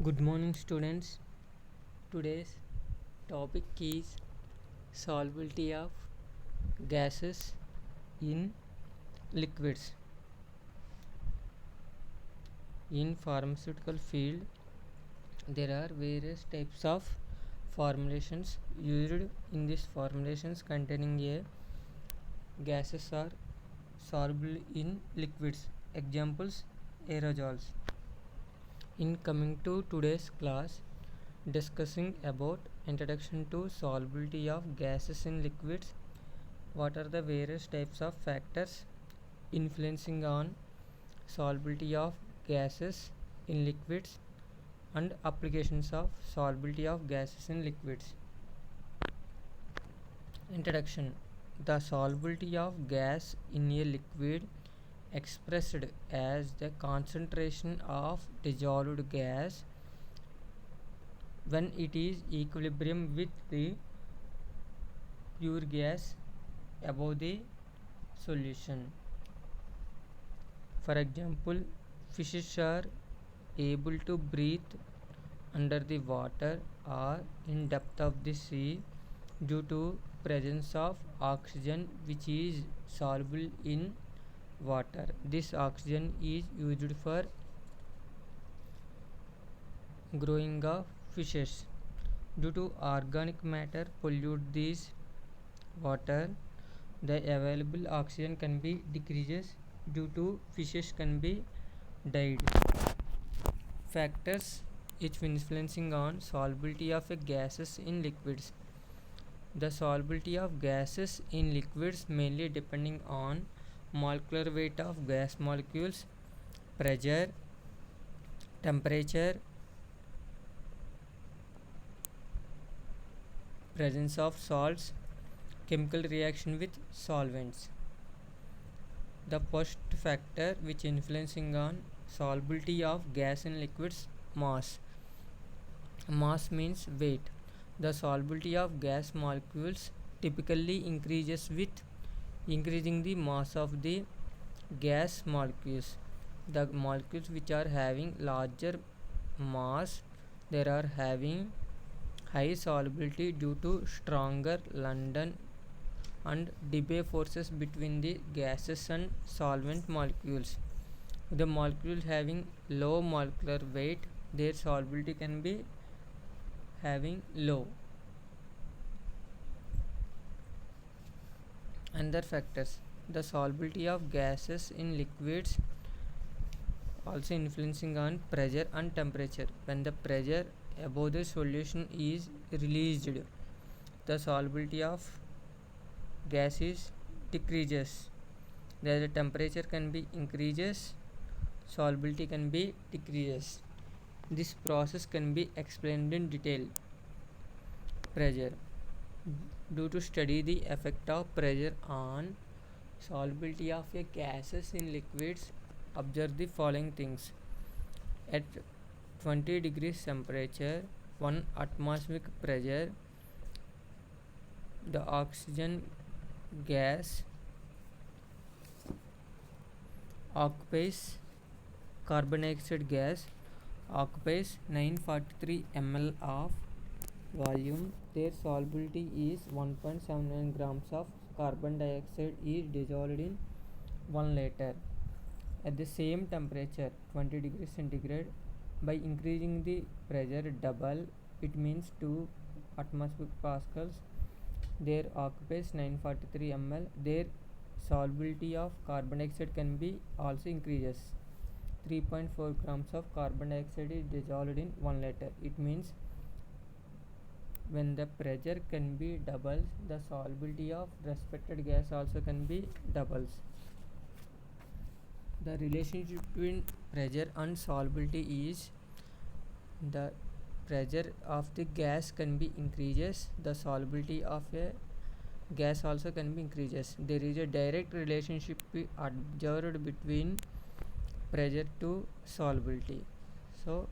Good morning, students. Today's topic is solubility of gases in liquids. In pharmaceutical field, there are various types of formulations used. In these formulations containing a gases are soluble in liquids. Examples: aerosols. In coming to today's class, discussing about introduction to solubility of gases in liquids, what are the various types of factors influencing on solubility of gases in liquids, and applications of solubility of gases in liquids. Introduction. The solubility of gas in a liquid expressed as the concentration of dissolved gas when it is equilibrium with the pure gas above the solution. For example, fishes are able to breathe under the water or in depth of the sea due to presence of oxygen which is soluble in water. This oxygen is used for growing of fishes. Due to organic matter pollute this water, the available oxygen can be decreases due to fishes can be died. Factors which influencing on solubility of a gases in liquids. The solubility of gases in liquids mainly depending on molecular weight of gas molecules, pressure, temperature, presence of salts, chemical reaction with solvents. The first factor which influencing on solubility of gas in liquids: mass. Mass means weight. The solubility of gas molecules typically increases with increasing the mass of the gas molecules. The molecules which are having larger mass, they are having high solubility due to stronger London and Debye forces between the gases and solvent molecules. The molecule having low molecular weight, their solubility can be having low. Other factors: the solubility of gases in liquids also influencing on pressure and temperature. When the pressure above the solution is released, the solubility of gas is decreases. The temperature can be increases, solubility can be decreases. This process can be explained in detail. Pressure. Due to study the effect of pressure on solubility of a gases in liquids, observe the following things. At 20 degrees temperature, 1 atmospheric pressure, the oxygen gas occupies carbon dioxide gas occupies 943 ml of volume. Their solubility is 1.79 grams of carbon dioxide is dissolved in 1 liter. At the same temperature 20 degrees centigrade, by increasing the pressure double, it means 2 atmospheric pascals, there occupies 943 ml. Their solubility of carbon dioxide can be also increases. 3.4 grams of carbon dioxide is dissolved in 1 liter. It means when the pressure can be doubles, the solubility of respected gas also can be doubles. The relationship between pressure and solubility is the pressure of the gas can be increases, the solubility of a gas also can be increases. There is a direct relationship observed between pressure to solubility. So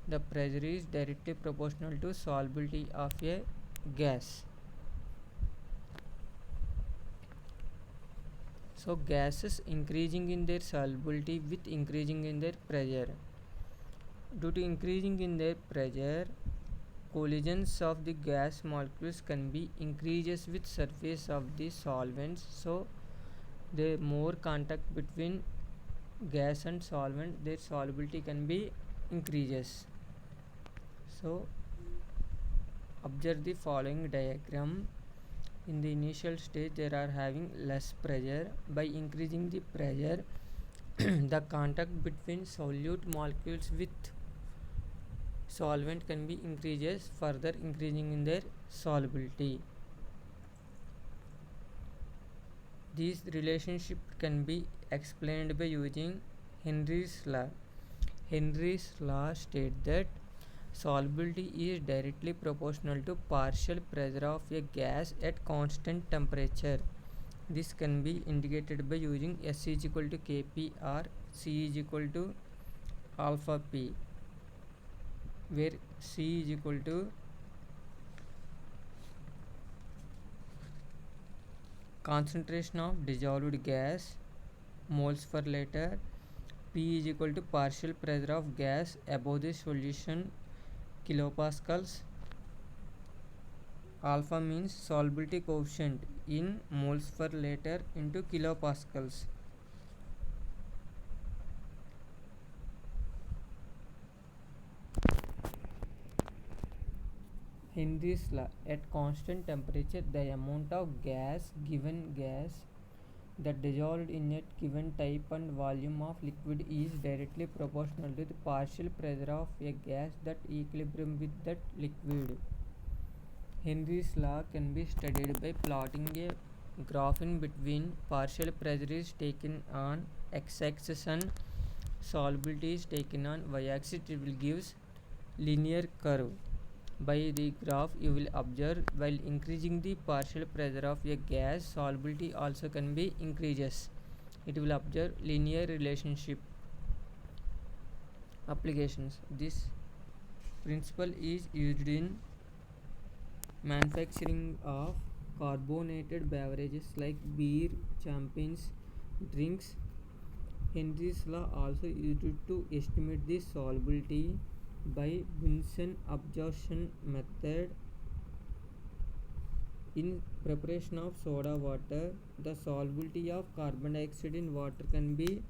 the pressure is directly proportional to solubility of a gas. So gases increasing in their solubility with increasing in their pressure. Due to increasing in their pressure, collisions of the gas molecules can be increases with surface of the solvents, so the more contact between gas and solvent, their solubility can be increases. So observe the following diagram. In the initial stage they are having less pressure. By increasing the pressure the contact between solute molecules with solvent can be increases, further increasing in their solubility. This relationship can be explained by using Henry's law. Henry's law states that solubility is directly proportional to partial pressure of a gas at constant temperature. This can be indicated by using S is equal to Kp or C is equal to alpha P, where C is equal to concentration of dissolved gas moles per liter, P is equal to partial pressure of gas above the solution kilopascals, alpha means solubility coefficient in moles per liter into kilopascals. Henry's law: at constant temperature the amount of gas that dissolved in a given type and volume of liquid is directly proportional to the partial pressure of a gas that equilibrium with that liquid. Henry's law can be studied by plotting a graph in between partial pressure is taken on x-axis and solubility is taken on y-axis. It will gives linear curve. By the graph you will observe while increasing the partial pressure of a gas, solubility also can be increases. It will observe linear relationship. Applications: this principle is used in manufacturing of carbonated beverages like beer, champagnes, drinks. Henry's law also used to estimate the solubility by Bunsen absorption method. In preparation of soda water, the solubility of carbon dioxide in water can be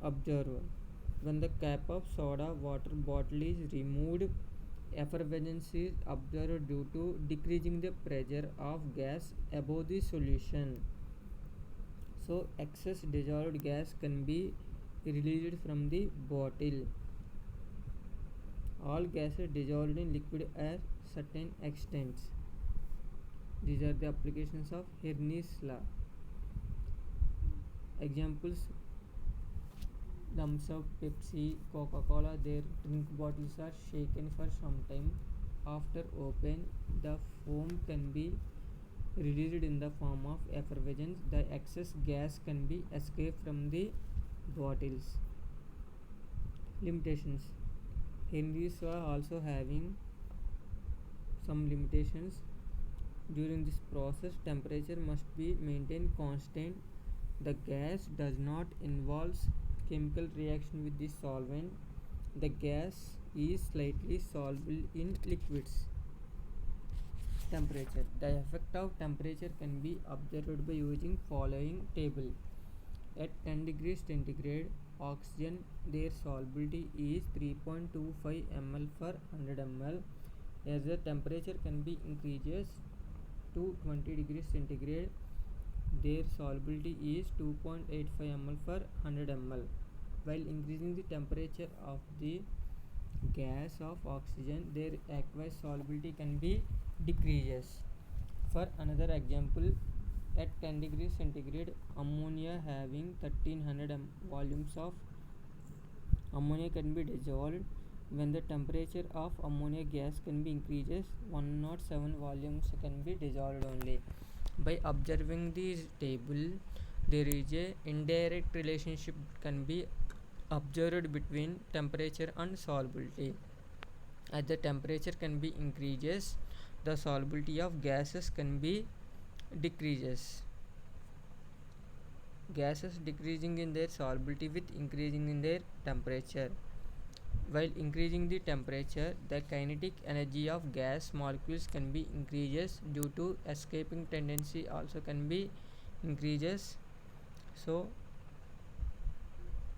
observed. When the cap of soda water bottle is removed, effervescence is observed due to decreasing the pressure of gas above the solution. So excess dissolved gas can be released from the bottle. All gases dissolved in liquid at certain extents. These are the applications of Henry's law. Examples: Thumbs Up, Pepsi, Coca-Cola, their drink bottles are shaken for some time. After open, the foam can be released in the form of effervescence. The excess gas can be escaped from the bottles. Limitations: Henry's law also having some limitations. During this process, temperature must be maintained constant. The gas does not involve chemical reaction with the solvent. The gas is slightly soluble in liquids. Temperature: the effect of temperature can be observed by using following table. At 10 degrees centigrade, oxygen, their solubility is 3.25 ml per 100 ml. As the temperature can be increases to 20 degrees centigrade, their solubility is 2.85 ml per 100 ml. While increasing the temperature of the gas of oxygen, their aqueous solubility can be decreases. For another example, at 10 degrees centigrade, ammonia having 1300 volumes of ammonia can be dissolved. When the temperature of ammonia gas can be increases, 107 volumes can be dissolved only. By observing this table, there is a indirect relationship can be observed between temperature and solubility. As the temperature can be increases, the solubility of gases can be decreases. Gases decreasing in their solubility with increasing in their temperature. While increasing the temperature, the kinetic energy of gas molecules can be increases due to escaping tendency also can be increases. So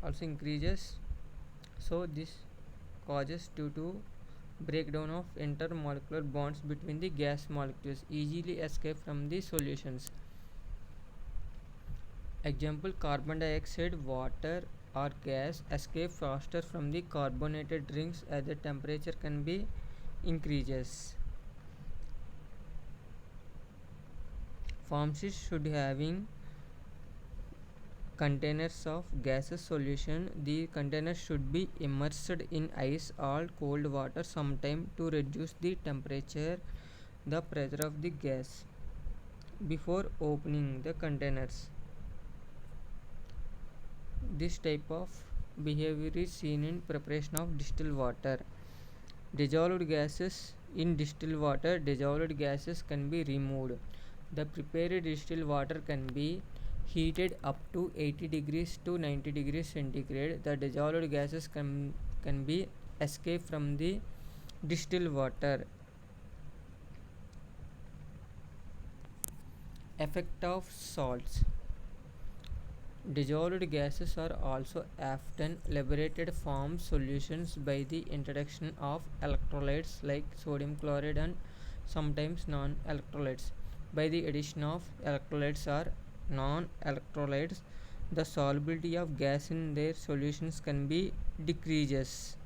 also increases. So this causes due to breakdown of intermolecular bonds between the gas molecules easily escape from the solutions. Example: carbon dioxide, water or gas escape faster from the carbonated drinks as the temperature can be increases. Pharmacists should having containers of gaseous solution. The containers should be immersed in ice or cold water sometime to reduce the temperature, the pressure of the gas before opening the containers. This type of behavior is seen in preparation of distilled water. Dissolved gases in distilled water, dissolved gases can be removed. The prepared distilled water can be heated up to 80 degrees to 90 degrees centigrade. The dissolved gases can be escaped from the distilled water. Effect of salts. Dissolved gases are also often liberated from solutions by the introduction of electrolytes like sodium chloride and sometimes non-electrolytes. By the addition of electrolytes or non-electrolytes, the solubility of gas in their solutions can be decreases.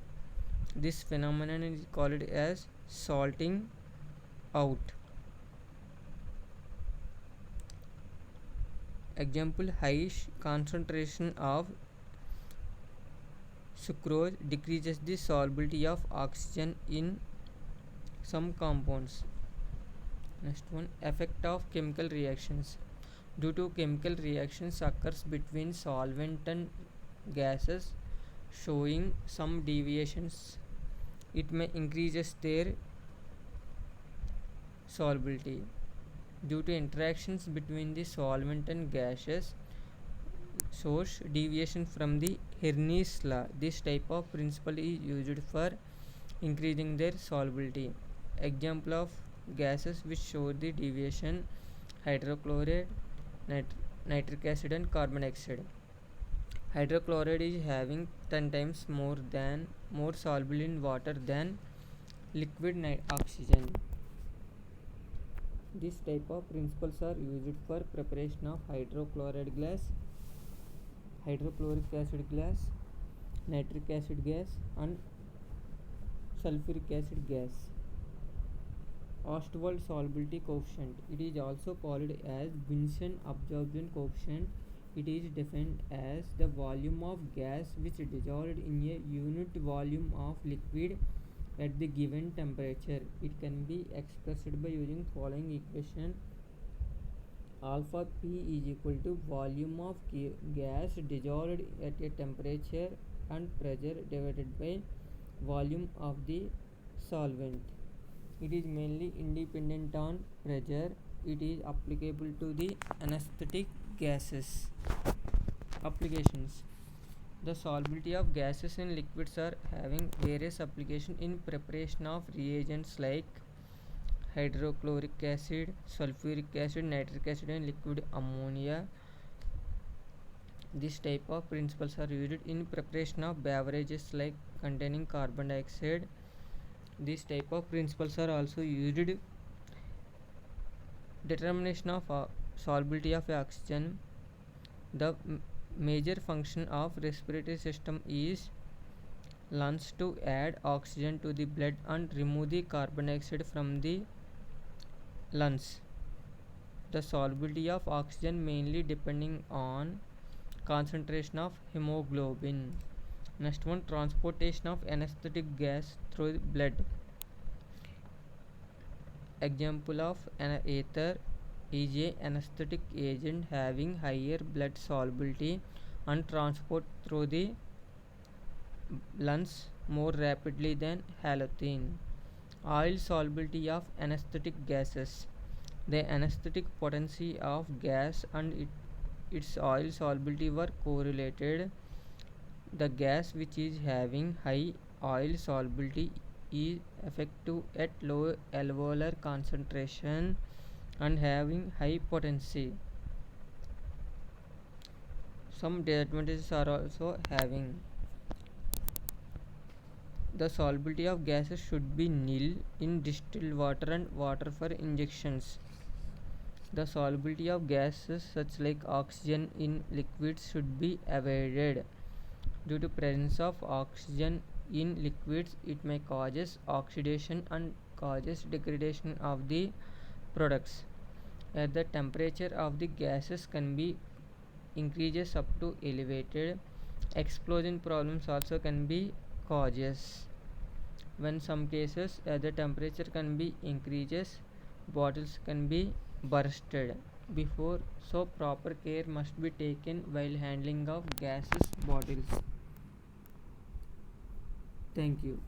This phenomenon is called as salting out. Example: high concentration of sucrose decreases the solubility of oxygen in some compounds. Next one: effect of chemical reactions. Due to chemical reactions occurs between solvent and gases showing some deviations, it may increases their solubility. Due to interactions between the solvent and gases shows deviation from the Hernes law. This type of principle is used for increasing their solubility. Example of gases which show the deviation: hydrochloride, nitric acid and carbon dioxide. Hydrochloride is having 10 times more soluble in water than liquid oxygen. This type of principles are used for preparation of hydrochloride gas, hydrochloric acid gas, nitric acid gas and sulfuric acid gas. Ostwald solubility coefficient. It is also called as Bunsen absorption coefficient. It is defined as the volume of gas which dissolved in a unit volume of liquid at the given temperature. It can be expressed by using following equation: alpha P is equal to volume of gas dissolved at a temperature and pressure divided by volume of the solvent. It is mainly independent on pressure. It is applicable to the anesthetic gases. Applications: the solubility of gases in liquids are having various applications in preparation of reagents like hydrochloric acid, sulfuric acid, nitric acid and liquid ammonia. This type of principles are used in preparation of beverages like containing carbon dioxide. These type of principles are also used. Determination of solubility of oxygen. The major function of respiratory system is lungs to add oxygen to the blood and remove the carbon dioxide from the lungs. The solubility of oxygen mainly depending on concentration of hemoglobin. Next one: transportation of anesthetic gas through the blood. Example of an ether is a anesthetic agent having higher blood solubility and transport through the lungs more rapidly than halothane. Oil solubility of anesthetic gases. The anesthetic potency of gas and its oil solubility were correlated. The gas which is having high oil solubility is effective at low alveolar concentration and having high potency. Some disadvantages are also having: the solubility of gases should be nil in distilled water and water for injections. The solubility of gases such like oxygen in liquids should be avoided. Due to presence of oxygen in liquids, it may causes oxidation and causes degradation of the products. As the temperature of the gases can be increases up to elevated, explosion problems also can be causes. When some cases the temperature can be increases, bottles can be bursted before, so proper care must be taken while handling of gases bottles. Thank you.